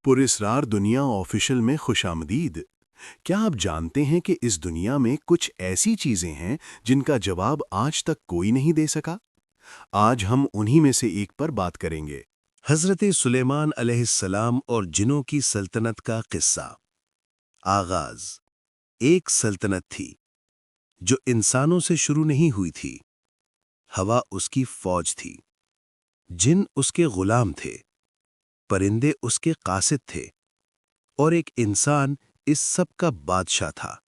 पुरस्कार दुनिया ऑफिशियल में खुश आमदीद। क्या आप जानते हैं कि इस दुनिया में कुछ ऐसी चीजें हैं जिनका जवाब आज तक कोई नहीं दे सका? आज हम उन्हीं में से एक पर बात करेंगे। हज़रत सुलेमान अलैहिस्सलाम और जिनों की सल्तनत का किस्सा। आगाज। एक सल्तनत थी जो इंसानों से शुरू नहीं हुई थी। हवा उसकी फौज थी, जिन उसके गुलाम थे, परिंदे उसके कासिद थे, और एक इंसान इस सब का बादशाह था।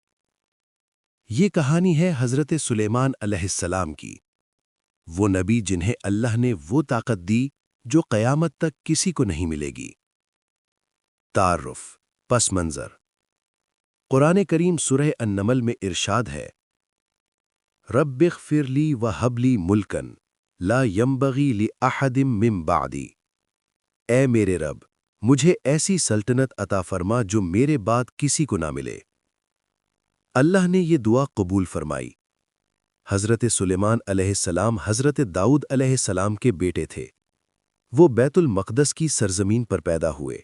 ये कहानी है हज़रत सुलेमान अलैहिस्सलाम की, वो नबी जिन्हें अल्लाह ने वो ताकत दी जो क़यामत तक किसी को नहीं मिलेगी। तारुफ, पस मंज़र। कुरान करीम सूरह अन्नमल में इरशाद है, रब्बिग़फ़िर ली व हबली मुल्कन ला यंबगी लि अहदिम मिन बादी। ए मेरे रब, मुझे ऐसी सल्तनत अता फरमा जो मेरे बाद किसी को ना मिले। अल्लाह ने ये दुआ कबूल फरमाई। हज़रत सुलेमान अलैहिस्सलाम हज़रत दाऊद अलैहिस्सलाम के बेटे थे। वो बैतुल मक़दस की सरजमीन पर पैदा हुए।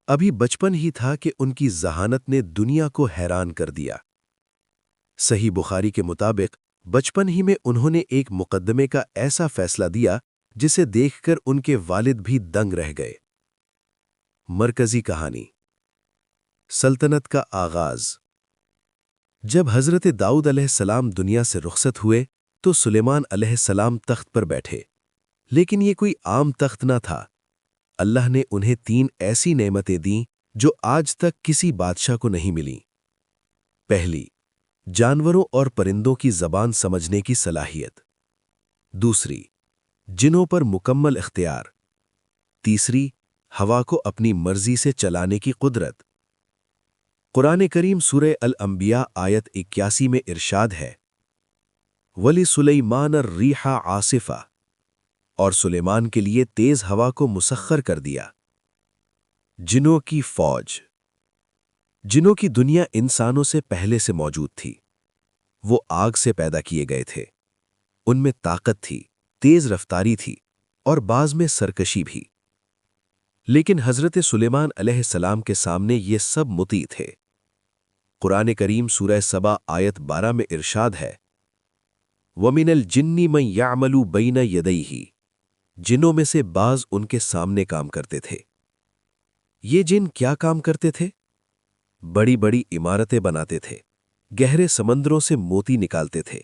अभी बचपन ही था कि उनकी ज़हानत ने दुनिया को हैरान कर दिया। सही बुखारी के मुताबिक बचपन ही में उन्होंने एक मुकद्दमे का ऐसा फैसला दिया जिसे देखकर उनके वालिद भी दंग रह गए। मरकजी कहानी। सल्तनत का आगाज। जब हज़रत दाऊद अलैहिस्सलाम दुनिया से रुखसत हुए तो सुलेमान अलैहिस्सलाम तख्त पर बैठे, लेकिन ये कोई आम तख्त ना था। अल्लाह ने उन्हें 3 ऐसी नेमतें दीं जो आज तक किसी बादशाह को नहीं मिलीं। पहली, जानवरों और परिंदों की ज़बान समझने की सलाहियत। दूसरी, जिनों पर मुकम्मल इख्तियार। तीसरी, हवा को अपनी मर्जी से चलाने की कुदरत। कुरान करीम सूरह अल-अंबिया आयत 81 में इरशाद है, वली सुलेमान अर्रीहा आसिफा, और सुलेमान के लिए तेज हवा को मुसख्खर कर दिया। जिनों की फौज। जिनों की दुनिया इंसानों से पहले से मौजूद थी। वो आग से पैदा किए गए थे। उनमें ताकत थी, तेज रफ्तारी थी और बाज में सरकशी भी। लेकिन हज़रत सुलेमान अलैहिस्सलाम के सामने ये सब मुती थे। कुरान करीम सूरह सबा आयत 12 में इरशाद है, वमिनल जिन्नी मन यामलू बैना यदैही। जिनों में से बाज उनके सामने काम करते थे। ये जिन क्या काम करते थे? बड़ी बड़ी इमारतें बनाते थे, गहरे समंदरों से मोती निकालते थे,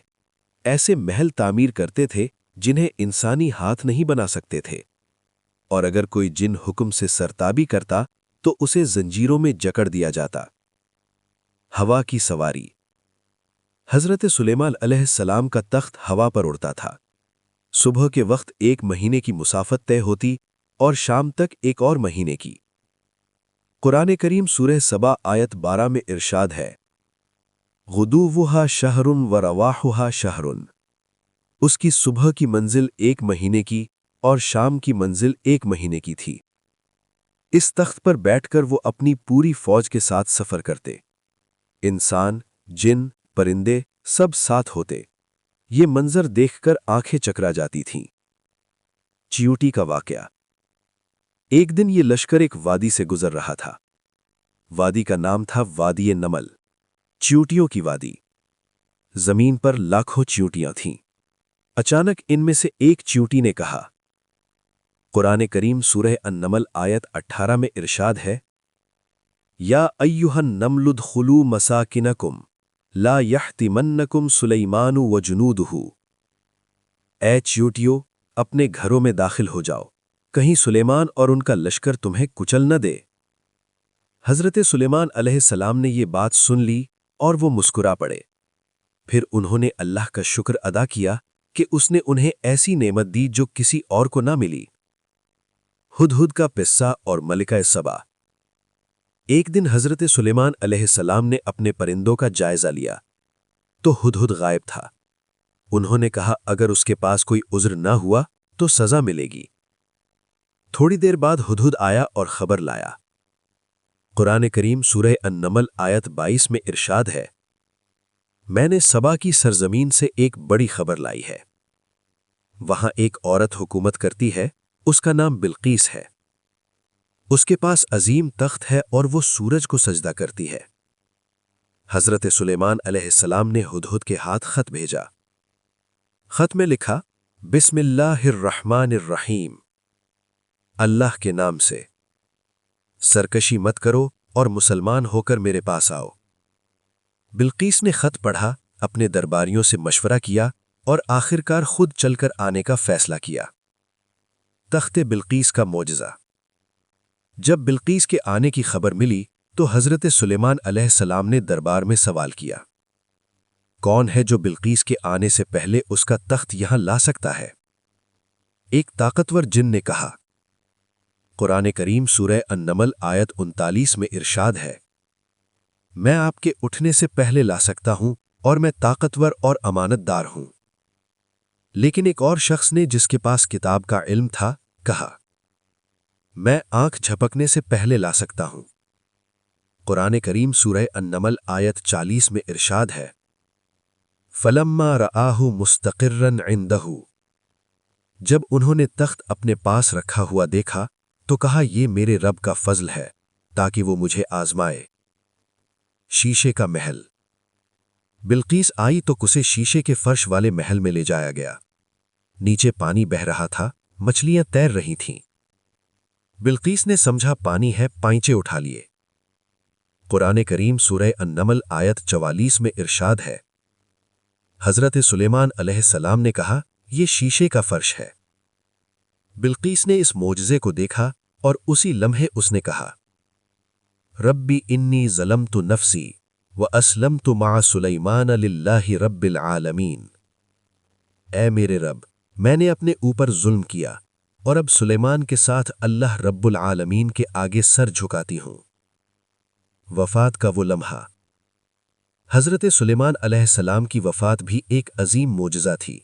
ऐसे महल तामीर करते थे जिन्हें इंसानी हाथ नहीं बना सकते थे। और अगर कोई जिन हुक्म से सरताबी करता तो उसे जंजीरों में जकड़ दिया जाता। हवा की सवारी। हज़रत सुलेमान अलैहिस्सलाम का तख्त हवा पर उड़ता था। सुबह के वक्त 1 महीने की मुसाफत तय होती और शाम तक 1 और महीने की। कुरान करीम सूरह सबा आयत 12 में इरशाद है, गुदूवुहा शहरुन व रवाहुहा शहरुन। उसकी सुबह की मंजिल 1 महीने की और शाम की मंजिल 1 महीने की थी। इस तख्त पर बैठकर वो अपनी पूरी फौज के साथ सफर करते। इंसान, जिन, परिंदे सब साथ होते। ये मंजर देखकर आंखें चकरा जाती थीं। चींटी का वाकया। एक दिन ये लश्कर एक वादी से गुजर रहा था। वादी का नाम था वादी नमल, चींटियों की वादी। जमीन पर लाखों चींटियां थीं। अचानक इनमें से एक चींटी ने कहा, कुरान करीम सूरह अन्नमल आयत 18 में इरशाद है, या अय्युहन नमलुदखुलू मसाकिनकुम ला यहतिमन्नकुम सुलैमानु व जुनूदुहु। ऐ चींटियों, अपने घरों में दाखिल हो जाओ, कहीं सुलेमान और उनका लश्कर तुम्हें कुचल न दे। हज़रत सुलेमान अलैहिस्सलाम ने ये बात सुन ली और वो मुस्कुरा पड़े। फिर उन्होंने अल्लाह का शुक्र अदा किया कि उसने उन्हें ऐसी नेमत दी जो किसी और को ना मिली। हुदहुद का पिस्सा और मलिका सबा। एक दिन हज़रत सुलेमान अलैहिस्सलाम ने अपने परिंदों का जायजा लिया तो हुदहुद गायब था। उन्होंने कहा, अगर उसके पास कोई उज़्र ना हुआ तो सज़ा मिलेगी। थोड़ी देर बाद हुदहुद आया और खबर लाया। कुरान करीम सूरह अन्नमल आयत 22 में इरशाद है, मैंने सबा की सरजमीन से एक बड़ी खबर लाई है। वहां एक औरत हुकूमत करती है, उसका नाम बिल्कीस है। اس کے پاس عظیم تخت ہے اور وہ سورج کو سجدہ کرتی ہے۔ حضرت سلیمان علیہ السلام نے ہدہد کے ہاتھ خط بھیجا۔ خط میں لکھا، بسم اللہ الرحمن الرحیم، اللہ کے نام سے، سرکشی مت کرو اور مسلمان ہو کر میرے پاس آؤ۔ بلقیس نے خط پڑھا، اپنے درباریوں سے مشورہ کیا اور آخرکار خود چل کر آنے کا فیصلہ کیا۔ تخت بلقیس کا معجزہ۔ جب بلقیس کے آنے کی خبر ملی تو حضرت سلیمان علیہ السلام نے دربار میں سوال کیا، کون ہے جو بلقیس کے آنے سے پہلے اس کا تخت یہاں لا سکتا ہے؟ ایک طاقتور جن نے کہا۔ قرآن کریم سورہ النمل آیت 39 میں ارشاد ہے، میں آپ کے اٹھنے سے پہلے لا سکتا ہوں اور میں طاقتور اور امانت دار ہوں۔ لیکن ایک اور شخص نے، جس کے پاس کتاب کا علم تھا، کہا، میں آنکھ جھپکنے سے پہلے لا سکتا ہوں۔ قرآن کریم سورہ النمل آیت 40 میں ارشاد ہے، فَلَمَّا رَآهُ مُسْتَقِرًّا عِندَهُ، جب انہوں نے تخت اپنے پاس رکھا ہوا دیکھا تو کہا، یہ میرے رب کا فضل ہے تاکہ وہ مجھے آزمائے۔ شیشے کا محل۔ بلقیس آئی تو اسے شیشے کے فرش والے محل میں لے جایا گیا۔ نیچے پانی بہہ رہا تھا، مچھلیاں تیر رہی تھیں۔ بلقیس نے سمجھا پانی ہے، پائنچے اٹھا لیے۔ قرآن کریم سورہ النمل آیت 44 میں ارشاد ہے، حضرت سلیمان علیہ السلام نے کہا، یہ شیشے کا فرش ہے۔ بلقیس نے اس معجزے کو دیکھا اور اسی لمحے اس نے کہا، ربی انی ظلمت نفسی واسلمت مع سلیمان للہ رب العالمین، اے میرے رب، میں نے اپنے اوپر ظلم کیا اور اب سلیمان کے ساتھ اللہ رب العالمین کے آگے سر جھکاتی ہوں۔ وفات کا وہ لمحہ۔ حضرت سلیمان علیہ السلام کی وفات بھی ایک عظیم معجزہ تھی۔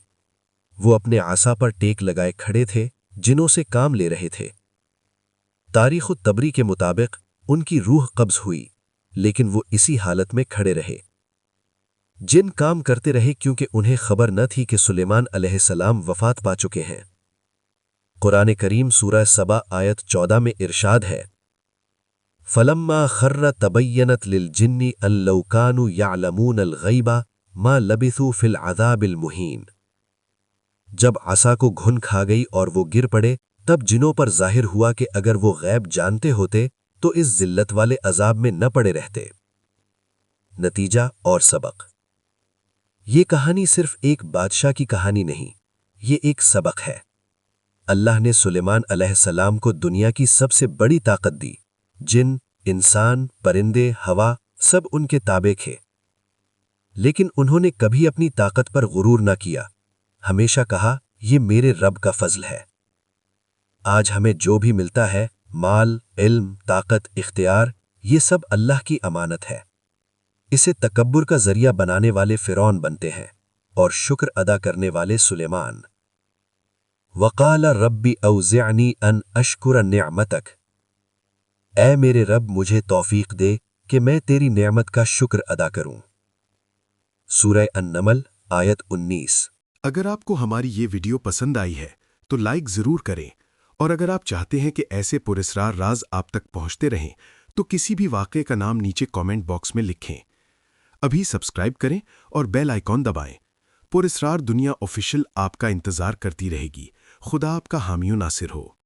وہ اپنے عصا پر ٹیک لگائے کھڑے تھے، جنوں سے کام لے رہے تھے۔ تاریخ الطبری کے مطابق ان کی روح قبض ہوئی، لیکن وہ اسی حالت میں کھڑے رہے۔ جن کام کرتے رہے کیونکہ انہیں خبر نہ تھی کہ سلیمان علیہ السلام وفات پا چکے ہیں۔ قرآن کریم سورہ سبا آیت 14 میں ارشاد ہے، فَلَمَّا خَرَّ تَبَيَّنَتْ لِلْجِنِّ أَن لَّوْ كَانُوا يَعْلَمُونَ الْغَيْبَ مَا لَبِثُوا فِي الْعَذَابِ الْمُهِينِ، جب عصا کو گھن کھا گئی اور وہ گر پڑے، تب جنوں پر ظاہر ہوا کہ اگر وہ غیب جانتے ہوتے تو اس ذلت والے عذاب میں نہ پڑے رہتے۔ نتیجہ اور سبق۔ یہ کہانی صرف ایک بادشاہ کی کہانی نہیں، یہ ایک سبق ہے۔ اللہ نے سلیمان علیہ السلام کو دنیا کی سب سے بڑی طاقت دی، جن، انسان، پرندے، ہوا، سب ان کے تابع تھے۔ لیکن انہوں نے کبھی اپنی طاقت پر غرور نہ کیا، ہمیشہ کہا، یہ میرے رب کا فضل ہے۔ آج ہمیں جو بھی ملتا ہے، مال، علم، طاقت، اختیار، یہ سب اللہ کی امانت ہے۔ اسے تکبر کا ذریعہ بنانے والے فرعون بنتے ہیں اور شکر ادا کرنے والے سلیمان۔ وقال ربی اوزعنی ان اشکر نعمتک، اے میرے رب مجھے توفیق دے کہ میں تیری نعمت کا شکر ادا کروں۔ سورہ النمل آیت 19۔ اگر آپ کو ہماری یہ ویڈیو پسند آئی ہے تو لائک ضرور کریں، اور اگر آپ چاہتے ہیں کہ ایسے پراسرار راز آپ تک پہنچتے رہیں تو کسی بھی واقعے کا نام نیچے کامنٹ باکس میں لکھیں۔ ابھی سبسکرائب کریں اور بیل آئیکن دبائیں۔ پراسرار دنیا آفیشل آپ کا انتظار کرتی رہے گی۔ خدا آپ کا حامی و ناصر ہو۔